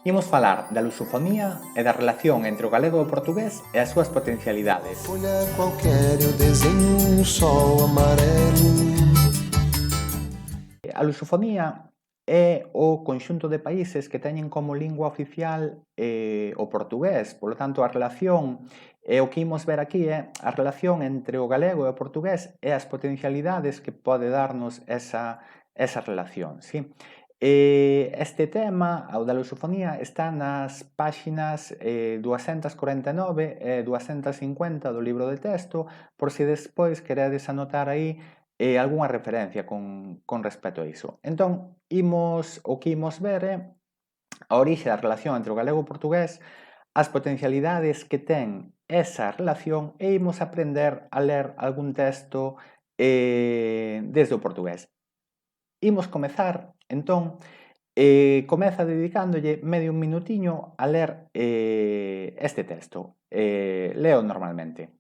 Imos falar da lusofonía e da relación entre o galego e o portugués e as súas potencialidades. Folha qualquer eu desenho sol amarelo. A lusofonía é o conxunto de países que teñen como lingua oficial o portugués. Polo tanto, a relación, o que imos ver aquí é a relación entre o galego e o portugués e as potencialidades que pode darnos esa relación. Sí? Este tema, o da lusofonía, está nas páxinas 249 e 250 do libro de texto, por se despois queredes anotar aí algunha referencia con respecto a iso. Entón, o que imos ver é a orixe da relación entre o galego e o portugués, as potencialidades que ten esa relación e imos aprender a ler algún texto desde o portugués. Imos comezar, entón, comeza dedicándolle medio un minutiño a ler este texto. Leo normalmente.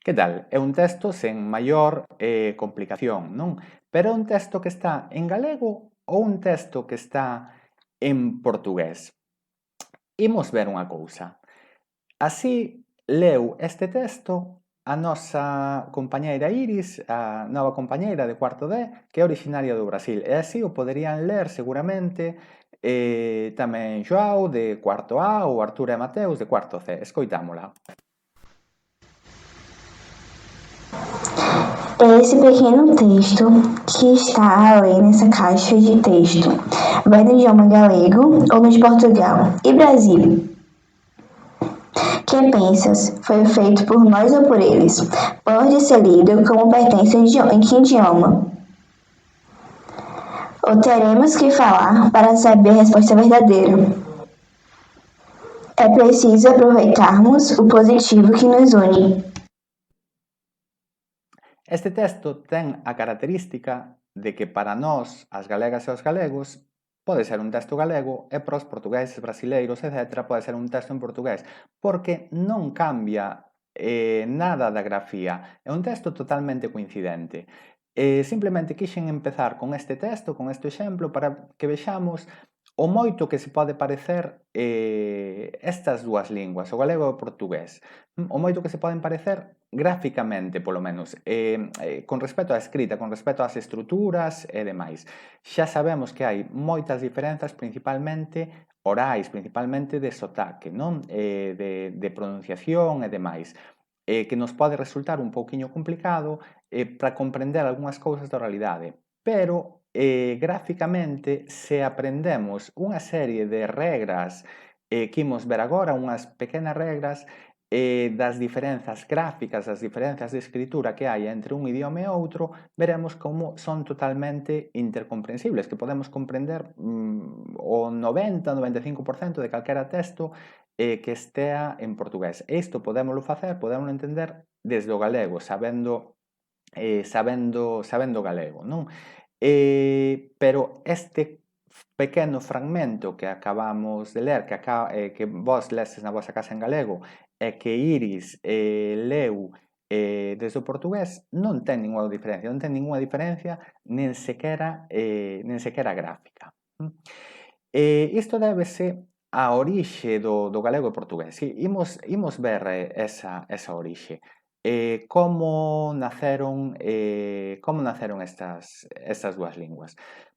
Que tal? É un texto sen maior complicación, non? Pero é un texto que está en galego ou un texto que está en portugués? Imos ver unha cousa. Así leu este texto a nosa compañeira Iris, a nova compañeira de cuarto D, que é originaria do Brasil. E así o poderían ler seguramente tamén Joao de cuarto A ou Artur e Mateus de cuarto C. Escoitámola. Esse pequeno texto que está ali nessa caixa de texto vai no idioma galego ou no de Portugal e Brasil? Que pensas? Foi feito por nós ou por eles? Pode ser lido como pertence em que idioma? Ou teremos que falar para saber a resposta verdadeira? É preciso aproveitarmos o positivo que nos une. Este texto ten a característica de que para nós, as galegas e os galegos, pode ser un texto galego e para os portugueses, brasileiros, etc., pode ser un texto en portugués, porque non cambia nada da grafía. É un texto totalmente coincidente. Simplemente quixen empezar con este texto, con este exemplo, para que vexamos o moito que se pode parecer estas dúas linguas, o galego e o portugués. O moito que se poden parecer gráficamente, polo menos, con respecto á escrita, con respecto ás estruturas e demais. Xa sabemos que hai moitas diferenzas, principalmente orais, principalmente de sotaque, non? De pronunciación e demais, que nos pode resultar un pouquiño complicado para comprender algunhas cousas da oralidade, pero gráficamente, se aprendemos unha serie de regras que imos ver agora, unhas pequenas regras das diferenzas gráficas, das diferenzas de escritura que hai entre un idioma e outro, veremos como son totalmente intercomprensibles, que podemos comprender o 90-95% de calquera texto que estea en portugués. Isto podémoslo facer, podémoslo entender desde o galego, sabendo galego, non? Pero este pequeno fragmento que acabamos de ler, que vos leses na vosa casa en galego, e que Iris leu desde o portugués, non ten ninguna diferencia, nen sequera gráfica. Isto débese á orixe do galego e portugués. Imos ver esa orixe. Como naceron estas dúas linguas?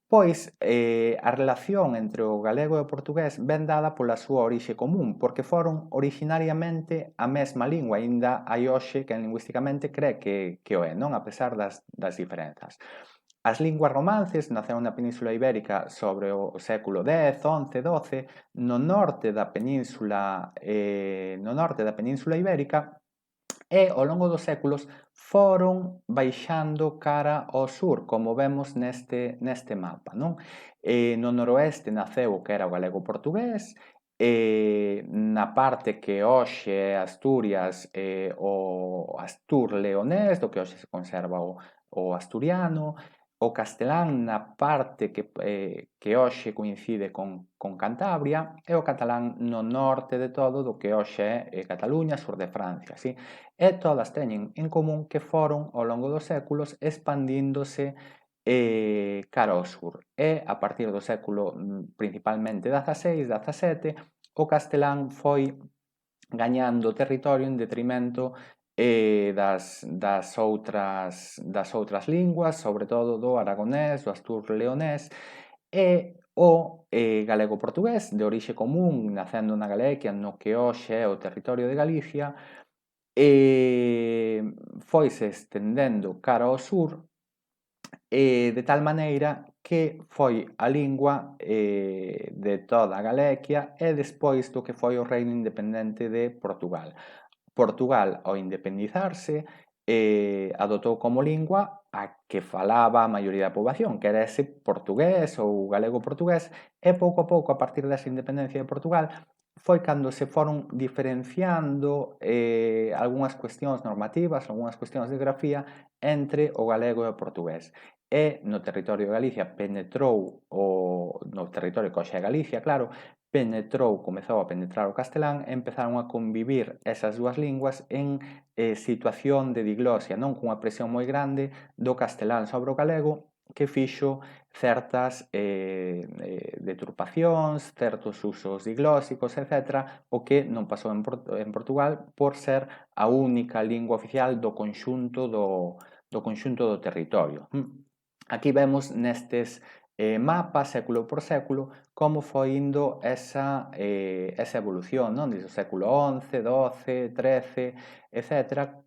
Pois a relación entre o galego e o portugués ven dada pola súa orixe común, porque foron originariamente a mesma lingua, aínda hai hoxe que lingüísticamente cree que o é, non? A pesar das diferenzas. As linguas romances naceron na Península Ibérica sobre o século X, XI, XII, no norte da Península Ibérica, e ao longo dos séculos foron baixando cara ao sur, como vemos neste mapa, non? No noroeste naceu o que era o galego portugués, na parte que hoxe é Asturias, o astur leonés, do que hoxe se conserva o asturiano, o castelán na parte que hoxe coincide con Cantabria e o catalán no norte de todo do que hoxe é Cataluña, sur de Francia. ¿sí? E todas teñen en común que foron ao longo dos séculos expandíndose cara ao sur. E a partir do século principalmente XVI, XVII, o castelán foi gañando territorio en detrimento das outras linguas, sobre todo do aragonés, do astur-leonés, e o galego-portugués, de orixe común, nacendo na Galicia, no que hoxe é o territorio de Galicia, foise estendendo cara ao sur, de tal maneira que foi a lingua de toda a Galicia e despois do que foi o reino independente de Portugal. Portugal, ao independizarse, adotou como lingua a que falaba a maioría da poboación, que era ese portugués ou galego-portugués, e pouco a pouco, a partir desa independencia de Portugal, foi cando se foron diferenciando algunhas cuestións normativas, algunhas cuestións de grafía entre o galego e o portugués. E no territorio de Galicia penetrou no territorio que hoxe é Galicia, claro, comezou a penetrar o castelán e empezaron a convivir esas dúas linguas en situación de diglosia, non cunha presión moi grande do castelán sobre o galego que fixo certas deturpacións, certos usos diglósicos, etc., o que non pasou en Portugal por ser a única lingua oficial do conxunto do territorio. Aquí vemos nestes mapas, século por século, como foi indo esa evolución, non? Desde o século XI, XII, XIII, etc.,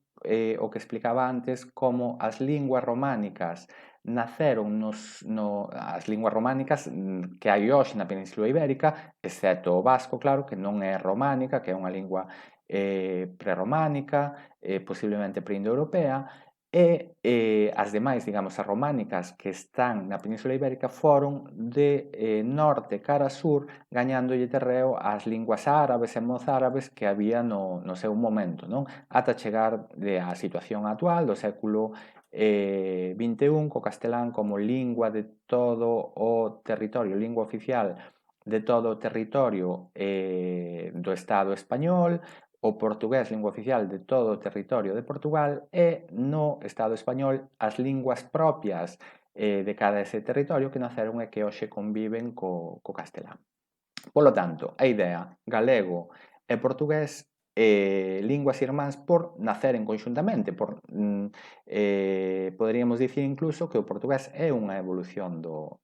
o que explicaba antes, como as linguas románicas naceron as linguas románicas que hai hoxe na Península Ibérica, exceto o vasco, claro, que non é románica, que é unha lingua prerrománica, posiblemente preindoeuropea, e as demais, digamos, as románicas que están na Península Ibérica foron de norte cara a sur, gañándolle terreo ás linguas árabes e mozárabes que había no seu momento, non? Ata chegar á situación actual do século XXI, co castelán como lingua de todo o territorio, lingua oficial de todo o territorio do Estado español, o portugués lingua oficial de todo o territorio de Portugal e no Estado español as linguas propias de cada ese territorio que naceron e que hoxe conviven co castelán. Polo tanto, a idea galego e portugués linguas irmáns por naceren conxuntamente, poderíamos dicir incluso que o portugués é unha evolución do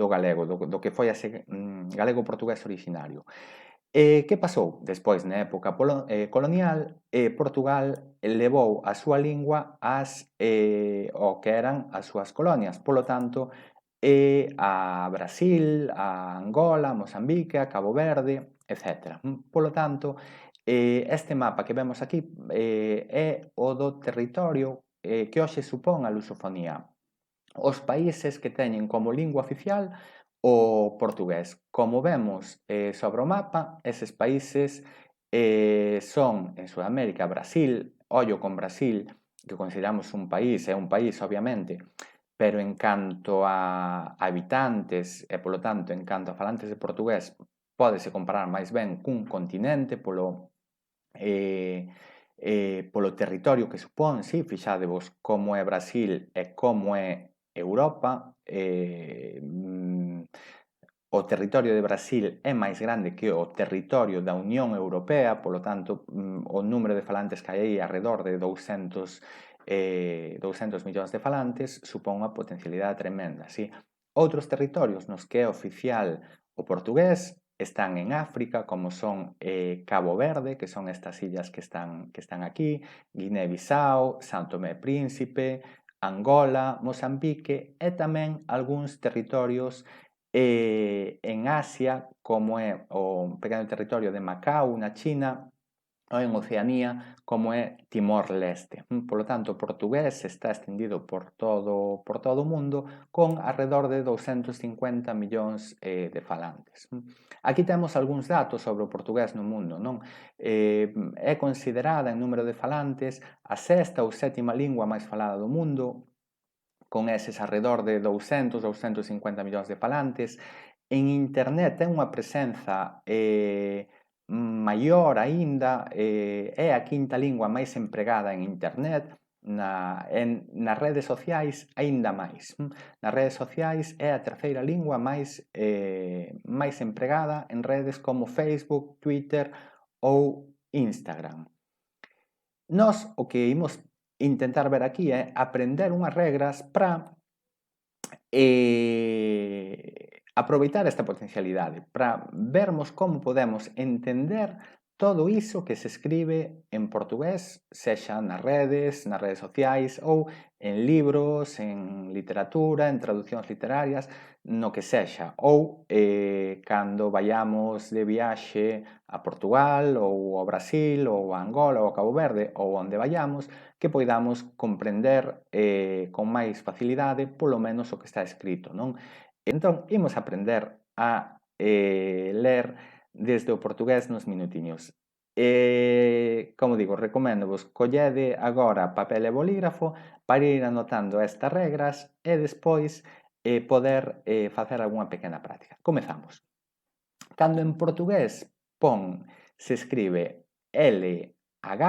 galego, do que foi ese galego-portugués originario. Que pasou? Despois, na época colonial, Portugal levou a súa lingua ao que eran as súas colonias. Polo tanto, a Brasil, a Angola, a Mozambique, a Cabo Verde, etc. Polo tanto, este mapa que vemos aquí é o do territorio que hoxe supón a lusofonía. Os países que teñen como lingua oficial o portugués. Como vemos sobre o mapa, eses países son en Sudamérica, Brasil, ollo con Brasil, que consideramos un país, é un país obviamente, pero en canto a habitantes e polo tanto en canto a falantes de portugués pódese comparar máis ben cun continente polo territorio que supón, sí, fixadevos como é Brasil e como é Europa, o territorio de Brasil é máis grande que o territorio da Unión Europea, polo tanto, o número de falantes que hai aí arredor de 200 millóns de falantes supón unha potencialidade tremenda. Sí? Outros territorios nos que é oficial o portugués están en África, como son Cabo Verde, que son estas illas que están aquí, Guinea-Bissau, São Tomé e Príncipe, Angola, Mozambique e tamén algúns territorios en Asia, como é o pequeno territorio de Macao na China, ou en Oceanía, como é Timor-Leste. Polo tanto, o portugués está extendido por todo o mundo con alrededor de 250 millóns de falantes. Aquí temos algúns datos sobre o portugués no mundo. Non? É considerada en número de falantes a sexta ou sétima lingua máis falada do mundo, con eses arredor de 200, 250 millóns de falantes. En internet ten unha presenza maior aínda, é a quinta lingua máis empregada en internet, nas redes sociais aínda máis. Nas redes sociais é a terceira lingua máis empregada en redes como Facebook, Twitter ou Instagram. Nós o que imos intentar ver aquí é aprender unhas regras para aproveitar esta potencialidade, para vermos como podemos entender todo iso que se escribe en portugués, sexa nas redes sociais ou en libros, en literatura, en traducións literarias, no que sexa, ou cando vayamos de viaxe a Portugal ou ao Brasil ou a Angola ou a Cabo Verde ou onde vayamos, que poidamos comprender con máis facilidade polo menos o que está escrito, non? Entón, imos aprender a ler desde o portugués nos minutiños. Como digo, recoméndovos collede agora papel e bolígrafo para ir anotando estas regras e despois poder facer algunha pequena práctica. Comezamos. Cando en portugués se escribe LH,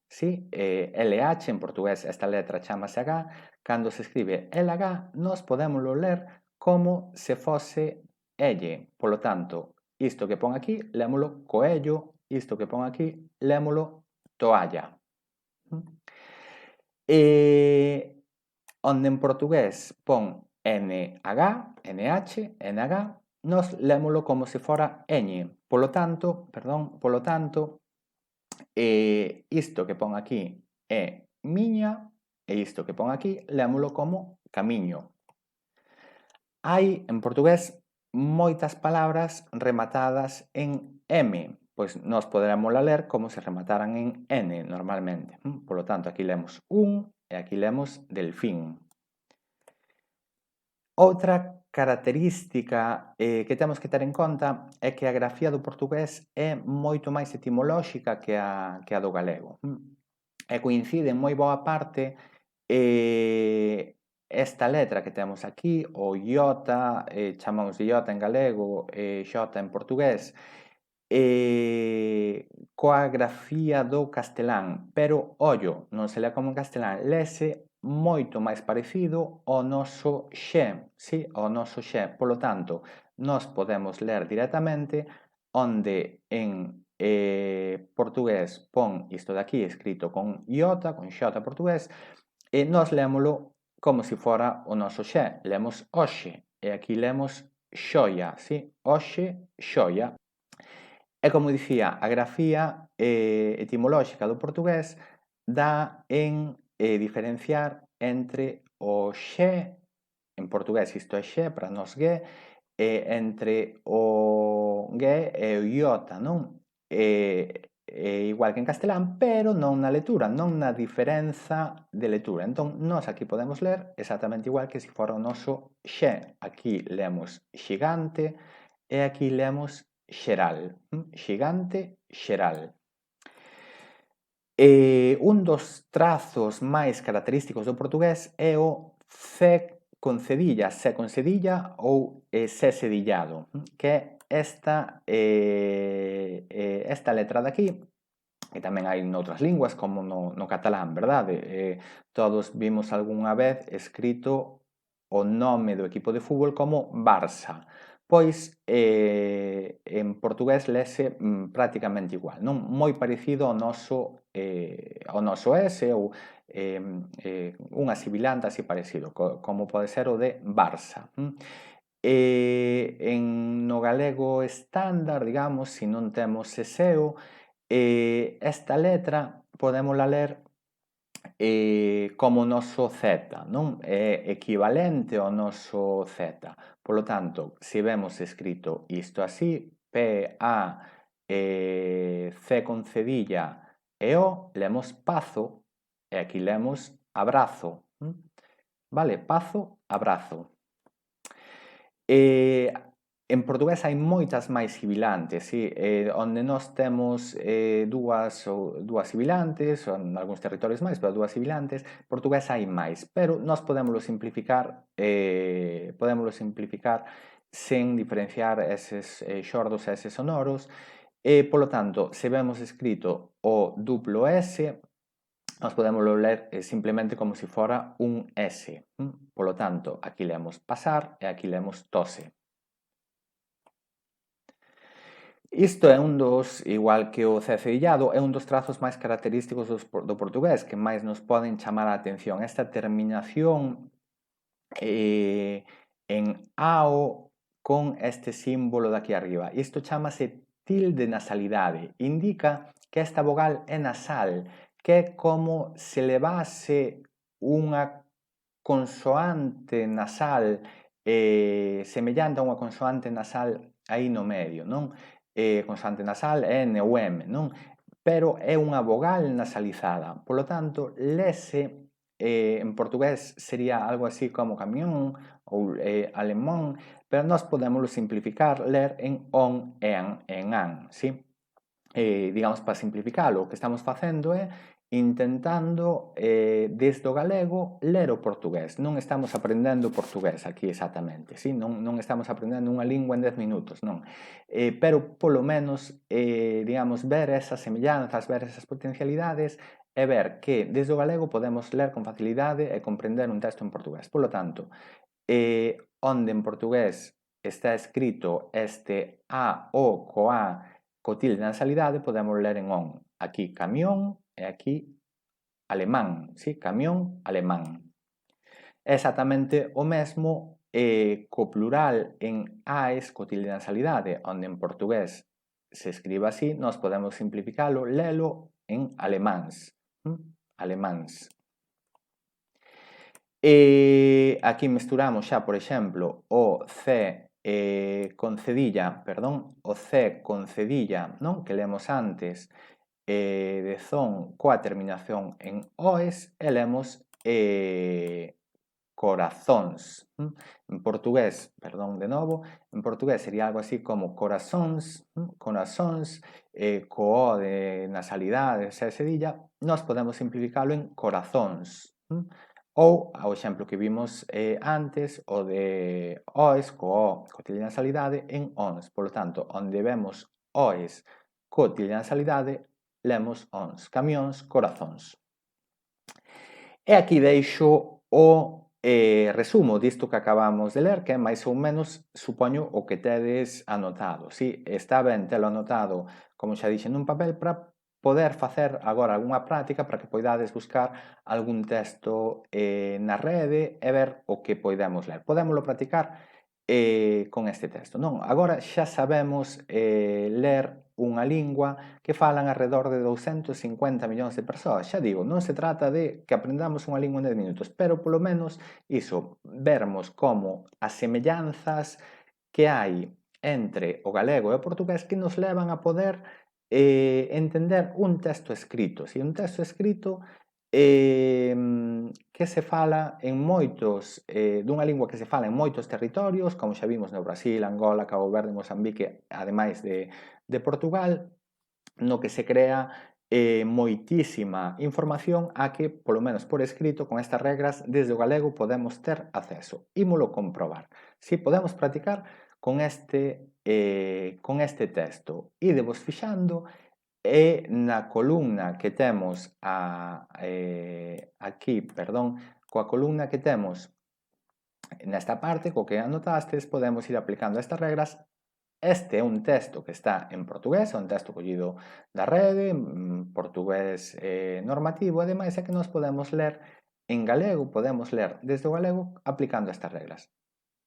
sí? LH, en portugués esta letra chamase H, cando se escribe LH, nós podémoslo ler como se fose elle. Polo tanto, isto que pon aquí, lémolo coello, isto que pon aquí, lémolo toalla. Onde en portugués pon NH, nós lémolo como se fora ñ. Polo tanto, isto que pon aquí é miña e isto que pon aquí lémolo como camiño. Hai en portugués moitas palabras rematadas en M, pois nós poderémola ler como se remataran en N normalmente. Polo tanto, aquí lemos un e aquí lemos delfín. Outra característica que temos que ter en conta é que a grafía do portugués é moito máis etimolóxica que a do galego. E coincide en moi boa parte esta letra que temos aquí, o iota, chamamos de iota en galego, xota en portugués, coa grafía do castelán, pero, ollo, non se lea como en castelán, lese moito máis parecido ao noso xe, sí? Ao noso xe. Polo tanto, nós podemos ler directamente onde en portugués pon isto de aquí escrito con iota, con xota portugués, e nós lémolo como se fora o noso xe. Lemos hoxe, e aquí lemos xoia, sí? Hoxe, xoia. E como dicía, a grafía etimolóxica do portugués dá en diferenciar entre o xe, en portugués isto é xe, para nós gue, entre o gue e o iota, non? Igual que en castelán, pero non na lectura, non na diferenza de lectura. Entón, nós aquí podemos ler exactamente igual que se fora o noso xe. Aquí lemos xigante e aquí lemos xeral. Xigante, xeral. Un dos trazos máis característicos do portugués é o C con cedilla, C con cedilla ou C cedillado, que é esta letra de aquí, que tamén hai noutras linguas como no catalán, verdade? Todos vimos algunha vez escrito o nome do equipo de fútbol como Barça. Pois en portugués lese prácticamente igual, non? Moi parecido ao noso S ou unha sibilante así parecido, como pode ser o de Barça. No galego estándar, digamos, se non temos seseo, esta letra podémola ler como o noso Z, non? É equivalente ao noso Z. Polo tanto, se vemos escrito isto así, P-A, C con cedilla e O, lemos pazo, e aquí lemos abrazo. Vale? Pazo, abrazo. En portugués hai moitas máis sibilantes, sí? Onde nós temos dúas sibilantes, ou en algúns territorios máis, pero dúas sibilantes, portugués hai máis, pero nós podémoslo simplificar sen diferenciar eses xordos e eses sonoros, e, polo tanto, se vemos escrito o duplo S, nós podémoslo ler simplemente como se fora un S. Polo tanto, aquí lemos pasar e aquí lemos tose. Isto é un dos, igual que o C cedillado, é un dos trazos máis característicos do portugués que máis nos poden chamar a atención. Esta terminación en AO con este símbolo de aquí arriba. Isto chamase tilde nasalidade. Indica que esta vogal é nasal, que é como se levase unha consoante nasal semellante a unha consoante nasal aí no medio, non? Consoante nasal é N ou M, non? Pero é unha vogal nasalizada. Polo tanto, lese en portugués sería algo así como camión ou alemán, pero nós podémoslo simplificar, ler en on e an, sí? Digamos, para simplificalo, o que estamos facendo é intentando desde o galego ler o portugués. Non estamos aprendendo portugués aquí exactamente, sí? Non estamos aprendendo unha lingua en 10 minutos, non. Pero polo menos, digamos, ver esas semellanzas, ver esas potencialidades e ver que desde o galego podemos ler con facilidade e comprender un texto en portugués. Polo tanto, onde en portugués está escrito este A, O, coa, tilde de nasalidade, podemos ler en on. Aquí camión e aquí alemán, sí? Camión, alemán. É exactamente o mesmo co plural en AES, co tilde de nasalidade, onde en portugués se escribe así, nós podemos simplificalo, lelo en alemáns. Alemáns. Aquí mesturamos xa, por exemplo, o C con cedilla, o C con cedilla, non? Que lemos antes, de zon coa terminación en oes, e lemos corazóns. En portugués, perdón de novo, en portugués sería algo así como corazóns, corazóns, co O de nasalidade, C cedilla, nós podemos simplificalo en corazóns. Ou, ao exemplo que vimos antes, o de oes, co O, co tilde de nasalidade, en ons. Por lo tanto, onde vemos oes co tilde de nasalidade, lemos ons. Camións, corazóns. E aquí deixo o resumo disto que acabamos de ler, que é máis ou menos, supoño, o que tedes anotado. Si, está ben telo anotado, como xa dixen, nun papel para poder facer agora algunha práctica para que poidades buscar algún texto na rede e ver o que poidemos ler. Podémoslo practicar con este texto, non? Agora xa sabemos ler unha lingua que falan alrededor de 250 millóns de persoas. Xa digo, non se trata de que aprendamos unha lingua en 10 minutos, pero polo menos iso, vermos como as semellanzas que hai entre o galego e o portugués que nos levan a poder entender un texto escrito. Si un texto escrito que se fala en moitos, dunha lingua que se fala en moitos territorios, como xa vimos no Brasil, Angola, Cabo Verde, Mozambique, ademais de Portugal, no que se crea moitísima información a que, polo menos por escrito, con estas regras, desde o galego podemos ter acceso. Ímolo comprobar. Si podemos practicar con este texto. Idevos fixando e na columna que temos aquí, coa columna que temos nesta parte, co que anotastes, podemos ir aplicando estas regras. Este é un texto que está en portugués, é un texto collido da rede, portugués normativo, e ademais é que nos podemos ler en galego, podemos ler desde o galego aplicando estas reglas.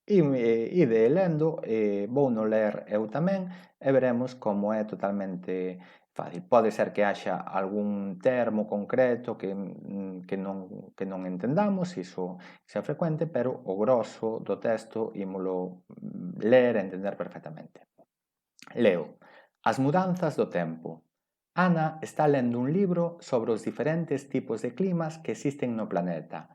Ide lendo, vou non ler eu tamén, e veremos como é totalmente fácil. Pode ser que haxa algún termo concreto que non entendamos, iso é frecuente, pero o grosso do texto ímolo ler e entender perfectamente. Leo. As mudanzas do tempo. Ana está lendo un libro sobre os diferentes tipos de climas que existen no planeta.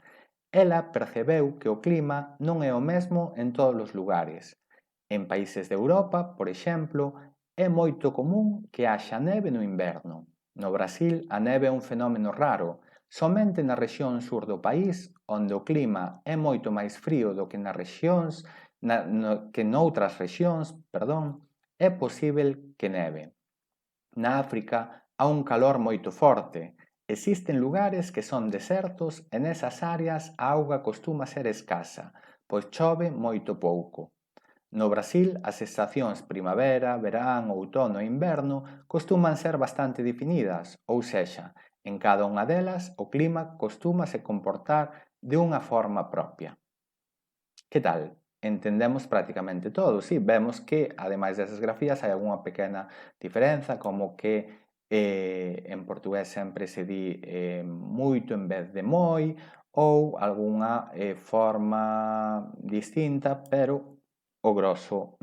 Ela percebeu que o clima non é o mesmo en todos os lugares. En países de Europa, por exemplo, é moito común que haxa neve no inverno. No Brasil, a neve é un fenómeno raro. Somente na rexión sur do país, onde o clima é moito máis frío do que nas rexións, que noutras rexións, é posíbel que neve. Na África, há un calor moito forte. Existen lugares que son desertos e nesas áreas a auga costuma ser escasa, pois chove moito pouco. No Brasil, as estacións primavera, verán, outono e inverno costuman ser bastante definidas, ou sexa, en cada unha delas o clima costuma se comportar de unha forma propia. Que tal? Entendemos prácticamente todo, sí, vemos que, ademais desas grafías, hai algunha pequena diferenza, como que en portugués sempre se di moito en vez de moi, ou algunha forma distinta, pero o grosso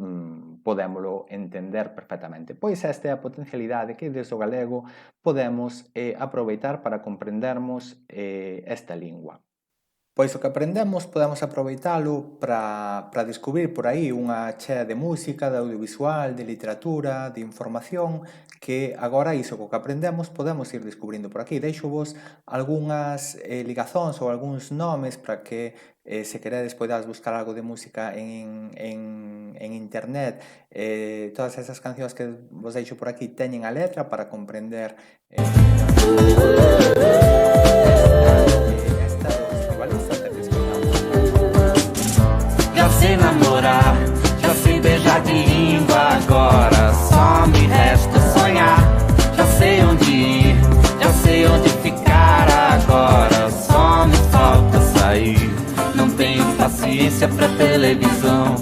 podémolo entender perfectamente. Pois esta é a potencialidade que desde o galego podemos aproveitar para comprendermos esta lingua. Pois o que aprendemos podemos aproveitalo para descubrir por aí unha chea de música, de audiovisual, de literatura, de información, que agora iso co que aprendemos podemos ir descubrindo por aquí. Deixo-vos algunhas ligazóns ou algúns nomes para que se queredes podades buscar algo de música en internet. Todas esas cancións que vos deixo por aquí teñen a letra para comprender Já sei namorar, já sei beijar de língua, agora só me resta sonhar. Já sei onde ir, já sei onde ficar, agora só me falta sair. Não tenho paciência pra televisão,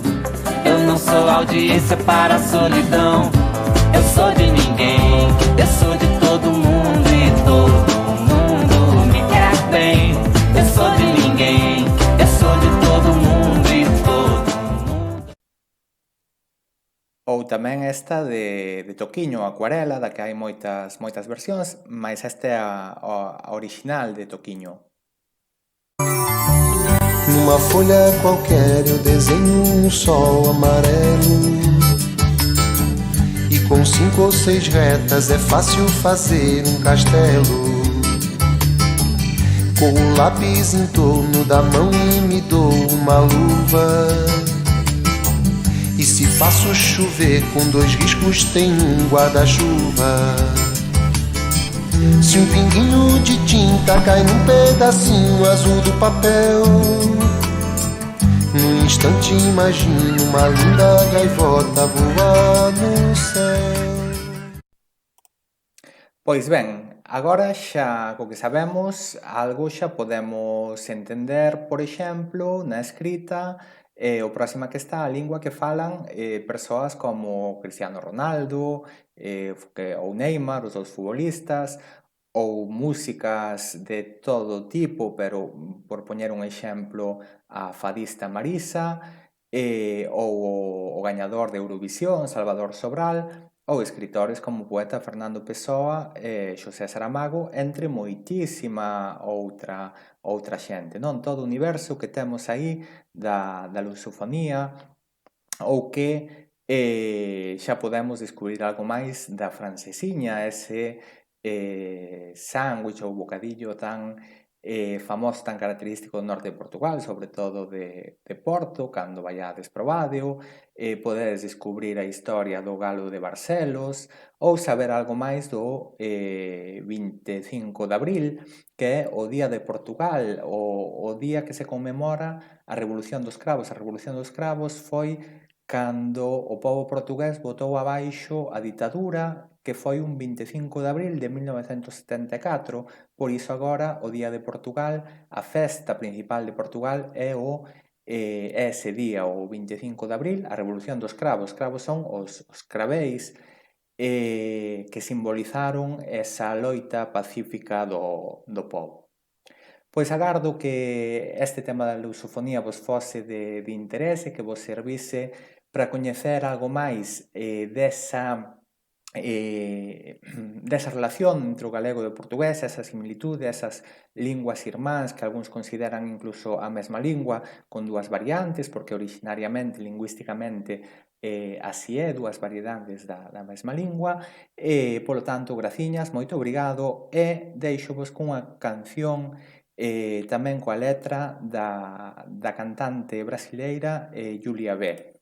eu não sou audiência para a solidão. Eu sou de ninguém, eu sou de todo mundo e todo mundo me quer bem. Eu sou de ninguém, eu sou de todo mundo e todo mundo. Ou tamén esta de Toquiño, Acuarela, da que hai moitas versións, mas esta é a original de Toquiño. Numa folha qualquer eu desenho um sol amarelo, e com 5 ou 6 retas é fácil fazer um castelo. Com o lápis em torno da mão e me dou uma luva, e se faço chover com 2 riscos tem um guarda-chuva. Se um pinguinho de tinta cai num pedacinho azul do papel, num instante imagino uma linda gaivota voar no céu. Pois ben, agora xa co que sabemos algo xa podemos entender, por exemplo, na escrita o próxima que está a lingua que falan persoas como Cristiano Ronaldo ou Neymar, os dous futbolistas, ou músicas de todo tipo, pero por poñer un exemplo, a fadista Marisa, ou o gañador de Eurovisión, Salvador Sobral, ou escritores como o poeta Fernando Pessoa e Xosé Saramago, entre moitísima outra xente, non? Todo o universo que temos aí da lusofonía, ou que xa podemos descubrir algo máis da francesiña, ese sándwich ou bocadillo tan famoso, tan característico do norte de Portugal, sobre todo de Porto, cando vaiades probádeo, podedes descubrir a historia do galo de Barcelos, ou saber algo máis do 25 de abril, que é o Día de Portugal, o día que se conmemora a Revolución dos Cravos. A Revolución dos Cravos foi cando o pobo portugués botou abaixo a ditadura, que foi un 25 de abril de 1974, por iso agora o Día de Portugal, a festa principal de Portugal é ese día, o 25 de abril, a Revolución dos Cravos. Os cravos son os craveis que simbolizaron esa loita pacífica do pobo. Pois agardo que este tema da lusofonía vos fose de interese, que vos servise para coñecer algo máis desa desa relación entre o galego e o portugués, esa similitude, esas linguas irmáns que algúns consideran incluso a mesma lingua, con dúas variantes, porque originariamente, lingüísticamente, así é, dúas variedades da mesma lingua, e, polo tanto, graciñas, moito obrigado, e deixovos cunha canción tamén coa letra da cantante brasileira Julia B.